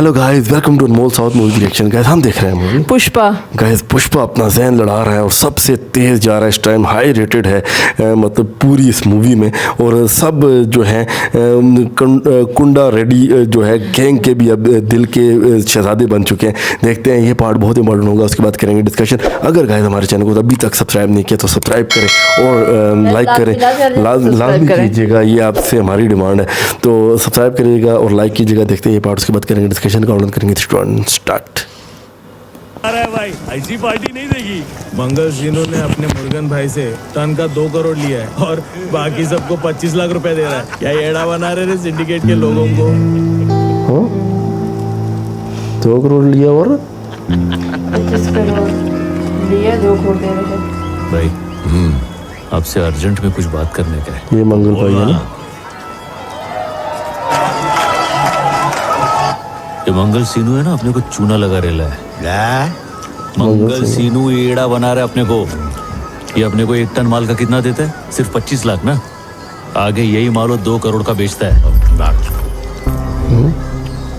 Hello guys, welcome to Anmol south movie reaction. Guys हम देख रहे हैं मूवी पुष्पा। गाइस पुष्पा अपना जहन लड़ा रहा है और सबसे तेज जा रहा है इस टाइम, हाई रेटेड है मतलब पूरी इस मूवी में। और सब जो है कुंडा रेड्डी जो है गैंग के भी अब दिल के शहजादे बन चुके हैं। देखते हैं, ये पार्ट बहुत इंपॉर्टेंट होगा, उसके बाद करेंगे डिस्कशन। अगर गाइस हमारे चैनल को अभी तक सब्सक्राइब नहीं किया तो सब्सक्राइब करें और लाइक करें, लाजमी कीजिएगा, ये आपसे हमारी डिमांड है। तो सब्सक्राइब करिएगा और लाइक कीजिएगा। देखते हैं ये पार्ट, उसके बाद करेंगे डिस्कशन का ऑनलाइन करेंगे। स्टार्ट। अरे भाई ऐसी पार्टी नहीं देगी। मंगल सीनू ने अपने मुर्गन भाई से टन का 2 करोड़ लिया है और बाकी सबको 25 लाख रुपए दे रहा है। क्या एड़ा बना रहे सिंडिकेट के लोगों को। 2 करोड़ लिया और 25 करोड़ लिया, 2 करोड़ दे रहे हैं भाई। आपसे अर्जेंट में कुछ बात करने का है। ये मंगल भाई है ना? ये मंगल सीनू है ना, अपने को चूना लगा रेला है। मंगल सीनू एड़ा बना रहा है अपने को। ये अपने को 1 टन माल का कितना देता है? सिर्फ 25 लाख ना। आगे यही माल 2 करोड़ का बेचता है।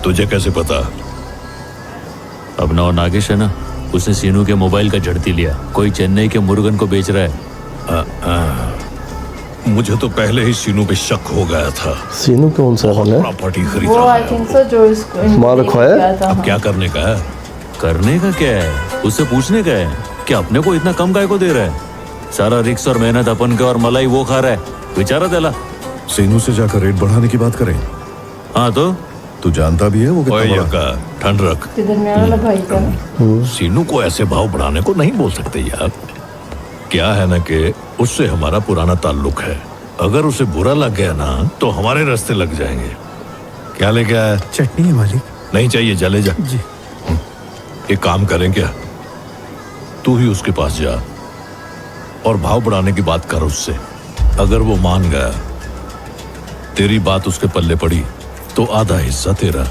तुझे कैसे पता? अपना और नागेश है ना, उसने सीनू के मोबाइल का झड़ती लिया। कोई चेन्नई के मुर्गन को बेच रहा है। मुझे तो पहले ही सीनू पे शक हो गया था। सीनू कौन सा है? प्रॉपर्टी खरीद वो रहा आई थिंक सो जो इसको माल रखवाया? अब क्या करने का है? करने का क्या है? उससे पूछने का है कि अपने को इतना कम काय को दे रहा है। सारा रिक्स और मेहनत अपन के और मलाई वो खा रहा है। बेचारा तेला। सीनू से जाकर रेट बढ़ाने की बात करें। हाँ तो तू जानता भी है वो कितना बड़ा। ठंड रख। दरमियान वाला भाई का सीनू को ऐसे भाव बढ़ाने को नहीं बोल सकते यार। क्या है ना कि उससे हमारा पुराना ताल्लुक है। अगर उसे बुरा लग गया ना तो हमारे रास्ते लग जाएंगे। क्या लेके आया? चटनी है मालिक। नहीं चाहिए, चले जा जी। एक काम करें क्या, तू ही उसके पास जा और भाव बढ़ाने की बात कर उससे। अगर वो मान गया, तेरी बात उसके पल्ले पड़ी तो आधा हिस्सा तेरा।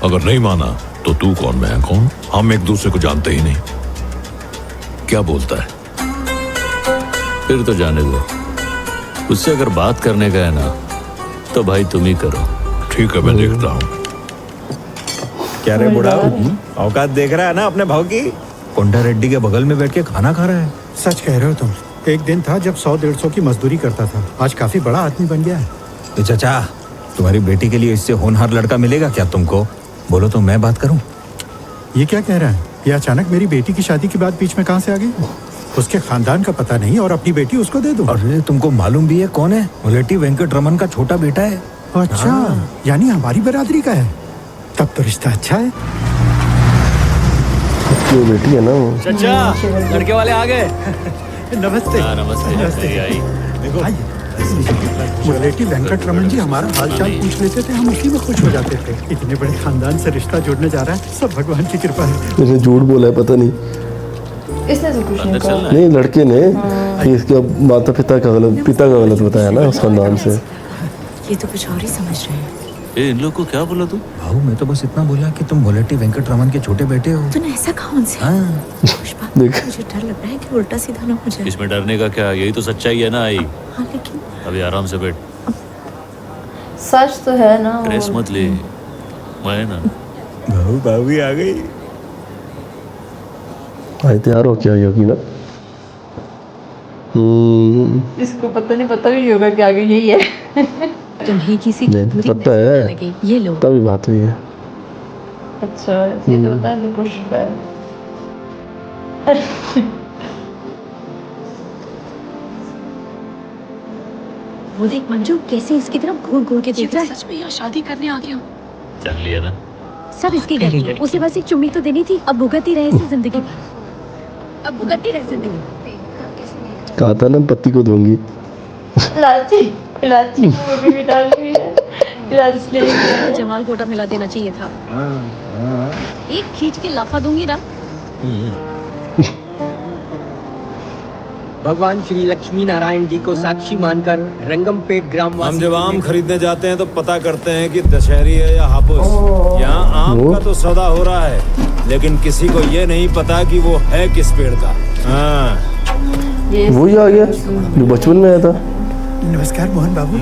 अगर नहीं माना तो तू कौन मैं कौन, हम एक दूसरे को जानते ही नहीं। क्या बोलता है? फिर तो जाने दो। उससे अगर बात करने का है ना तो भाई तुम ही करो। ठीक है, मैं देखता हूँ। क्या रे बुढ़ा, औकात देख रहा है ना अपने भाव की? कोंडा रेड्डी के बगल में बैठ के खाना खा रहा है। सच कह रहे हो तुम। एक दिन था जब 100-150 की मजदूरी करता था, आज काफी बड़ा आदमी बन गया है। तो चाचा, तुम्हारी बेटी के लिए इससे होनहार लड़का मिलेगा क्या तुमको? बोलो तो मैं बात करूं। ये क्या कह रहा है? ये अचानक मेरी बेटी की शादी की बात बीच में कहाँ से आ गई? उसके खानदान का पता नहीं और अपनी बेटी उसको दे दूं? अरे तुमको मालूम भी है कौन है? मुलेटी वेंकट रमन का छोटा बेटा है। अच्छा, यानी हमारी बरादरी का है। तब तो रिश्ता अच्छा है। उसकी वो बेटी है ना वो। चाचा, लड़के वाले आ गए। नमस्ते। नमस्ते। आई मुलेटी वेंकट रमन जी हमारा हालचाल पूछ लेते थे, हम उसी में खुश हो जाते थे। इतने बड़े खानदान से रिश्ता जुड़ने जा रहा है, सब भगवान की कृपा है। इसने झूठ बोला है, पता नहीं। इसने तो कुछ नहीं अंदर कहा। चलना है। नहीं, लड़के ने ये इसके माता पिता का गलत बताया ना उस खानदान से। ये तो कुछ और ही समझ रहे हैं। ए, इन लोग को क्या बोला तू? भाऊ मैं तो बस इतना बोला कि तुम मुलेटी वेंकट रमन के छोटे बेटे हो। तूने ऐसा कहा उनसे? हाँ। पुष्पा, देख। मुझे डर लग रहा है कि उल्टा सीधा ना हो जाए। इसमें डरने का क्या? यही तो सच्चाई है ना। आई हाँ लेकिन अभी आराम से बैठ, सच तो है ना। स्ट्रेस मत ले। मैं ना भाऊ भाभी आ गई। भाई तैयार हो क्या होगी ना? इसको पता नहीं होगा कि आगे यही है। तुम्हें किसी नहीं, पता है। ये लो। तभी बात हुई है। अच्छा, ये तो बता दे पुष्पा है। वो देख मंजू कैसे इसकी तरफ घूर घूर के देख रहा है। सच में यहाँ शादी करने आ गया हूँ। जान लिया ना। सब इसकी गलती है। उसे बस एक चुम्मी तो देनी थी। अब भुगत ही रहे इसे जिंदगी। अब भुगत ही रहे जिंदगी। कहा था ना पति को दूंगी। इलायची को भी डाल दी है। इलायची जमाल कोटा मिला देना चाहिए था। एक खींच के लाफा दूंगी ना। भगवान श्री लक्ष्मी नारायण जी को साक्षी मानकर रंगमपेट ग्राम हम जब आम खरीदने जाते हैं तो पता करते हैं कि दशहरी है या हापुस। यहाँ आम का तो सौदा हो रहा है, लेकिन किसी को ये नहीं पता कि वो है किस पेड़ का। हाँ, वही आ गया जो बचपन में आया था। नमस्कार मोहन बाबू।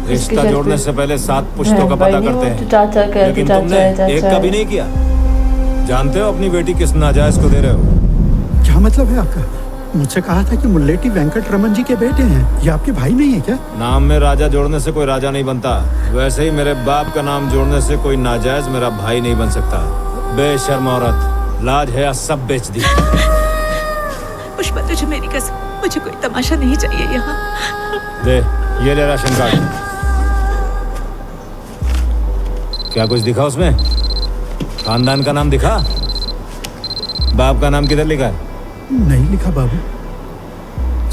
इसके रिश्ता घर जोड़ने पे से पहले 7 पुश्तों का भाई पता नहीं, करते वो हैं, तो चाचा कहते, लेकिन चाचा तुमने है, चाचा एक है। का भी नहीं किया। जानते हो अपनी बेटी किस नाजायज को दे रहे हो? क्या मतलब है आपका? मुझसे कहा था कि मुल्लेटी वेंकट रमन जी के बेटे हैं। ये आपके भाई नहीं है क्या? नाम में राजा जोड़ने से कोई राजा नहीं बनता, वैसे ही मेरे बाप का नाम जोड़ने से कोई नाजायज मेरा भाई नहीं बन सकता। बेशर्म औरत, लाज है सब बेच दी। पुष्पा तुझे मेरी कसम, मुझे कोई तमाशा नहीं चाहिए यहाँ। दे, ये ले राशन कार्ड। क्या कुछ दिखा उसमें? खानदान का नाम दिखा? बाप का नाम किधर लिखा है? नहीं लिखा बाबू,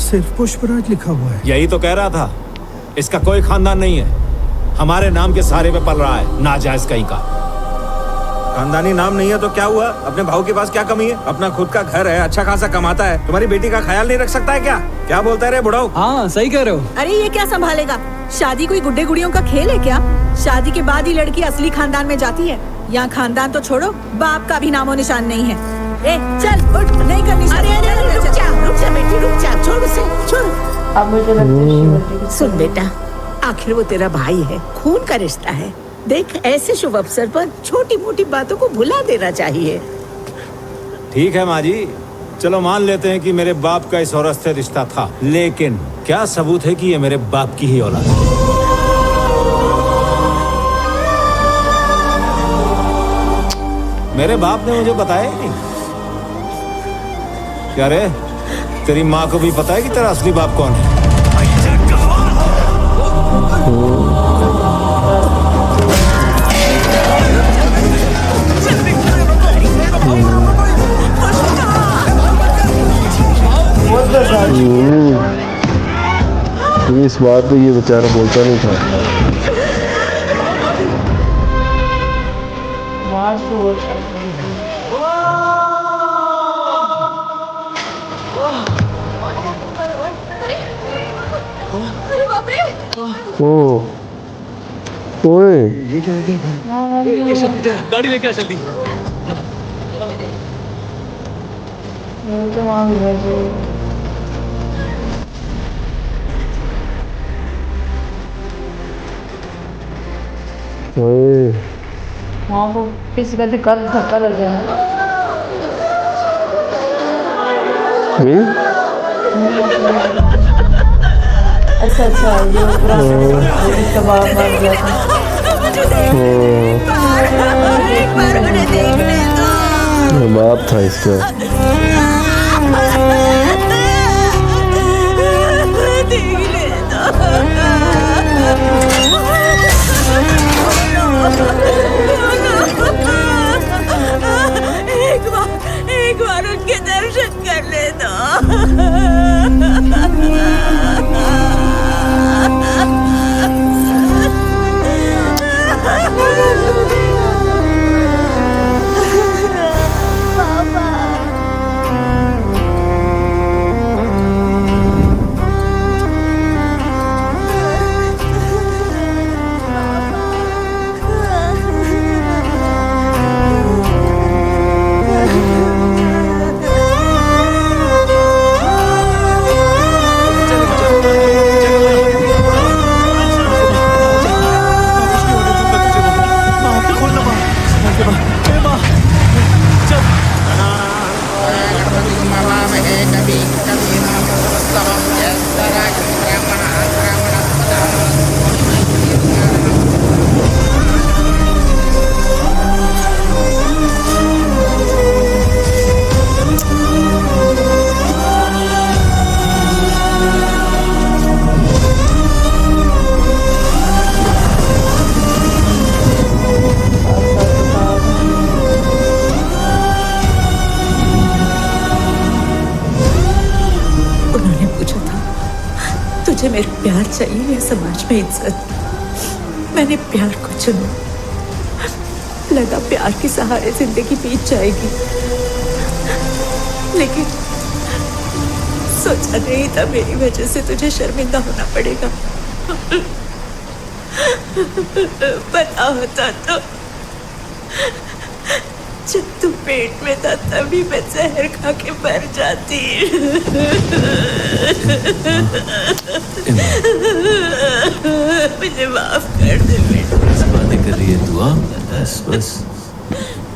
सिर्फ पुष्पराज लिखा हुआ है। यही तो कह रहा था, इसका कोई खानदान नहीं है, हमारे नाम के सहारे पे पल रहा है, नाजायज कहीं का। खानदानी नाम नहीं है तो क्या हुआ? अपने भाव के पास क्या कमी है? अपना खुद का घर है, अच्छा खासा कमाता है, तुम्हारी बेटी का ख्याल नहीं रख सकता है क्या? क्या बोलता है रे बुढ़ाऊ? हाँ सही कह रहे हो। अरे ये क्या संभालेगा? शादी कोई गुड्डे गुड़ियों का खेल है क्या? शादी के बाद ही लड़की असली खानदान में जाती है। यहाँ खानदान तो छोड़ो, बाप का भी नामो निशान नहीं है। ए चल उठ, नहीं करनी। अरे रुक जा बेटी, रुक जा, छोड़ उसे, छोड़। अब मुझे लगता है शिवरात्रि की सुन बेटा, आखिर वो तेरा भाई है, खून का रिश्ता है। देख, ऐसे शुभ अवसर पर छोटी मोटी बातों को भुला देना चाहिए। ठीक है माँ जी, चलो मान लेते हैं कि मेरे बाप का इस औरत से रिश्ता था, लेकिन क्या सबूत है कि ये मेरे बाप की ही औलाद है? मेरे बाप ने मुझे बताया ही नहीं। क्या रे, तेरी माँ को भी पता है कि तेरा असली बाप कौन है? इस बात पे ये बेचारा बोलता नहीं था। वहाँ से वो ओ ओए गाड़ी लेके आ जल्दी। तो वहाँ भी वैसे ओए वहाँ को फिजिकली कल धक्का लग गया है। अच्छा अच्छा, ये इसका बाप मर गया था। एक बार उन्हें देख ले दो। बाप था इसका। देख ले दो। एक बार उनके दर्शन कर ले दो। तुझे मेरा प्यार चाहिए या समाज में इज्जत? मैंने प्यार को चुना। लगा प्यार के सहारे जिंदगी बीत जाएगी, लेकिन सोचा नहीं था मेरी वजह से तुझे शर्मिंदा होना पड़ेगा। पता होता तो जब तू पेट में था तभी मैं जहर खा के मर जाती। मुझे माफ कर दे बेटा। बातें कर रही है तू? हाँ बस बस,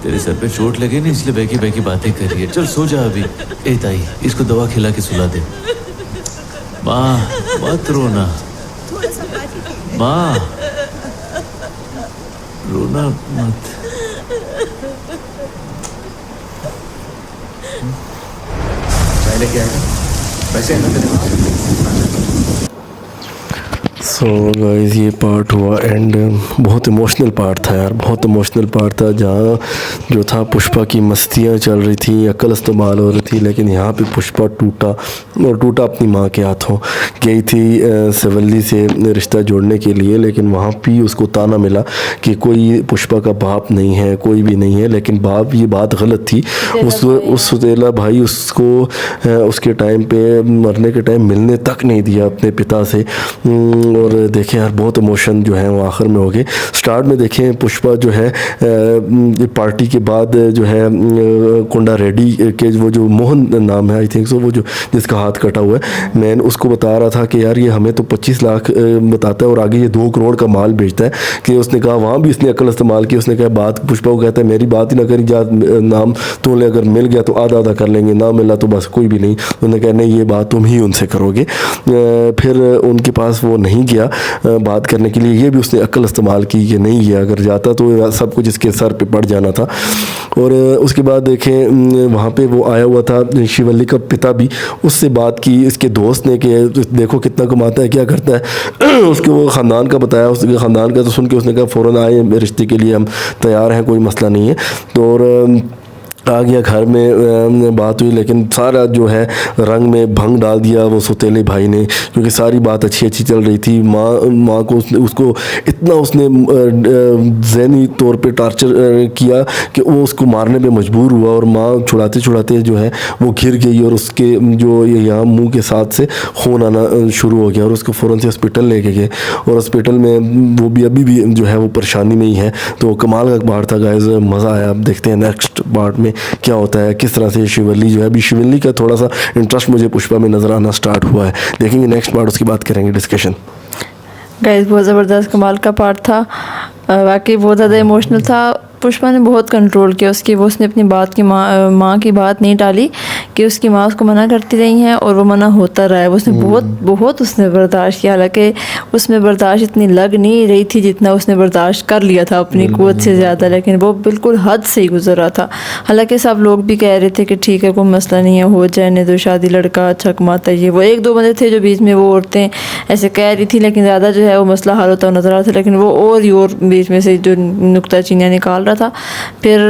तेरे सर पे चोट लगे नहीं इसलिए बहकी बहकी बातें कर रही है। चल सो जा अभी। ए ताई, इसको दवा खिला के सुला दे। माँ मत रोना, माँ रोना मत। पहले क्या है वैसे ना तेरे सो गाइस ये पार्ट हुआ एंड बहुत इमोशनल पार्ट था यार, बहुत इमोशनल पार्ट था। जहाँ जो था पुष्पा की मस्तियाँ चल रही थी, अक्ल इस्तेमाल हो रही थी, लेकिन यहाँ पे पुष्पा टूटा और टूटा अपनी माँ के हाथों। गई थी सवल्ली से रिश्ता जोड़ने के लिए, लेकिन वहाँ भी उसको ताना मिला कि कोई पुष्पा का बाप नहीं है, कोई भी नहीं है। लेकिन बाप ये बात गलत थी। उस सुतेला भाई उसको उसके टाइम पे मरने के टाइम मिलने तक नहीं दिया अपने पिता से। और देखें यार बहुत इमोशन जो है वो आखिर में हो गए। स्टार्ट में देखें पुष्पा जो है पार्टी के बाद जो है कुंडा रेड्डी के वो जो मोहन नाम है आई थिंक सो, वो जो जिसका हाथ कटा हुआ है, मैं उसको बता रहा था कि यार ये हमें तो 25 लाख बताता है और आगे ये 2 करोड़ का माल बेचता है। कि उसने कहा वहाँ भी इसने अकल इस्तेमाल की। उसने कहा बात, पुष्पा को कहता है मेरी बात ही ना करी जा, नाम तो अगर मिल गया तो आधा आधा कर लेंगे, ना मिला तो बस कोई भी नहीं। उन्होंने कहा नहीं ये बात तुम ही उनसे करोगे। फिर उनके पास वो नहीं गया बात करने के लिए। ये भी उसने अक्ल इस्तेमाल की कि नहीं गया, अगर जाता तो सब कुछ इसके सर पे पड़ जाना था। और उसके बाद देखें वहाँ पे वो आया हुआ था शिवल्ली का पिता भी, उससे बात की इसके दोस्त ने कि देखो कितना कमाता है, क्या करता है। उसके वो ख़ानदान का बताया, उसके ख़ानदान का तो सुन के उसने कहा फ़ौरन आए रिश्ते के लिए हम तैयार हैं, कोई मसला नहीं है। तो और आ गया घर में बात हुई, लेकिन सारा जो है रंग में भंग डाल दिया वो सौतेले भाई ने, क्योंकि सारी बात अच्छी अच्छी चल रही थी। माँ को उसको इतना उसने ज़हनी तौर पे टार्चर किया कि वो उसको मारने पे मजबूर हुआ। और माँ छुड़ाते छुड़ाते जो है वो घिर गई और उसके जो यहाँ मुंह के साथ से खून आना शुरू हो गया और उसको फ़ौरन से हॉस्पिटल लेके गए। और हॉस्पिटल में वो भी अभी भी जो है वो परेशानी में ही है। तो कमाल का पार्ट था गाइस, मज़ा आया। अब देखते हैं नेक्स्ट पार्ट में क्या होता है, किस तरह से शिवल्ली जो है, अभी शिवल्ली का थोड़ा सा इंटरेस्ट मुझे पुष्पा में नज़र आना स्टार्ट हुआ है। देखेंगे नेक्स्ट पार्ट, उसकी बात करेंगे डिस्कशन। गाइस बहुत ज़बरदस्त कमाल का पार्ट था, वाकई बहुत ज़्यादा इमोशनल था। पुष्पा ने बहुत कंट्रोल किया उसने अपनी बात की माँ की बात नहीं टाली कि उसकी माँ उसको मना करती रही हैं और वो मना होता रहा है। उसने बहुत उसने बर्दाश्त किया, हालांकि उसमें बर्दाश्त इतनी लग नहीं रही थी जितना उसने बर्दाश्त कर लिया था अपनी कुव्वत से ज़्यादा, लेकिन वो बिल्कुल हद से ही गुजर रहा था। हालांकि सब लोग भी कह रहे थे कि ठीक है कोई मसला नहीं है, हो जाने दो शादी, लड़का अच्छा कमाता है। ये वो 1-2 बंदे थे जो बीच में वो औरतें ऐसे कह रही थी, लेकिन ज़्यादा जो है वो मसला हल होता नज़र आ रहा था। लेकिन वो और बीच में से जो नुक्ताचीनियाँ निकाल रहा था। फिर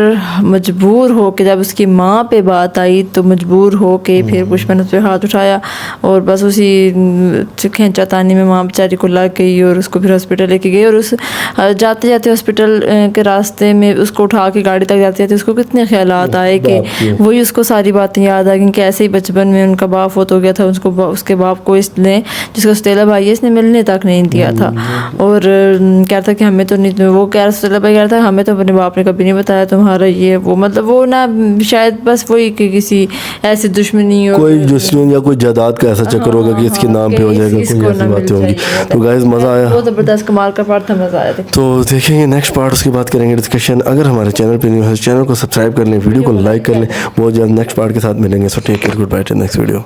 मजबूर हो के जब उसकी माँ पे बात आई तो मजबूर हो के फिर पुष्पा ने उस पर हाथ उठाया और बस उसी खींचा तानी में माँ बेचारी को लग गई और उसको फिर हॉस्पिटल लेके गई। और उस जाते जाते हॉस्पिटल के रास्ते में उसको उठा के गाड़ी तक जाते जाते उसको कितने ख्यालात आए कि वही उसको सारी बातें याद आ गई कि ऐसे ही बचपन में उनका बाप फोत हो गया था, उसको उसके बाप को इसने जिसका सौतेला भाई है इसने मिलने तक नहीं दिया था। और कह रहा था कि हमें तो नहीं, वो कह रहा सौतेला भाई कह रहा था हमें तो अपने बाप ने कभी नहीं बताया तुम्हारा ये वो, मतलब वो ना शायद बस वही कि किसी ऐसी दुश्मनी हो, कोई दुश्मन या कोई जायदाद का ऐसा चक्कर होगा कि इसके नाम पे हो जाएगा, कोई ऐसी बातें होंगी। तो गाइस मज़ा आया, बहुत ज़बरदस्त कमाल का पार्ट था, मज़ा आया। तो देखेंगे नेक्स्ट पार्ट, उसकी बात करेंगे डिस्कशन। अगर हमारे चैनल पे नहीं है चैनल को सब्सक्राइब कर लें, वीडियो को लाइक कर लें। बहुत जल्द नेक्स्ट पार्ट के साथ मिलेंगे। So take care, goodbye, till next video.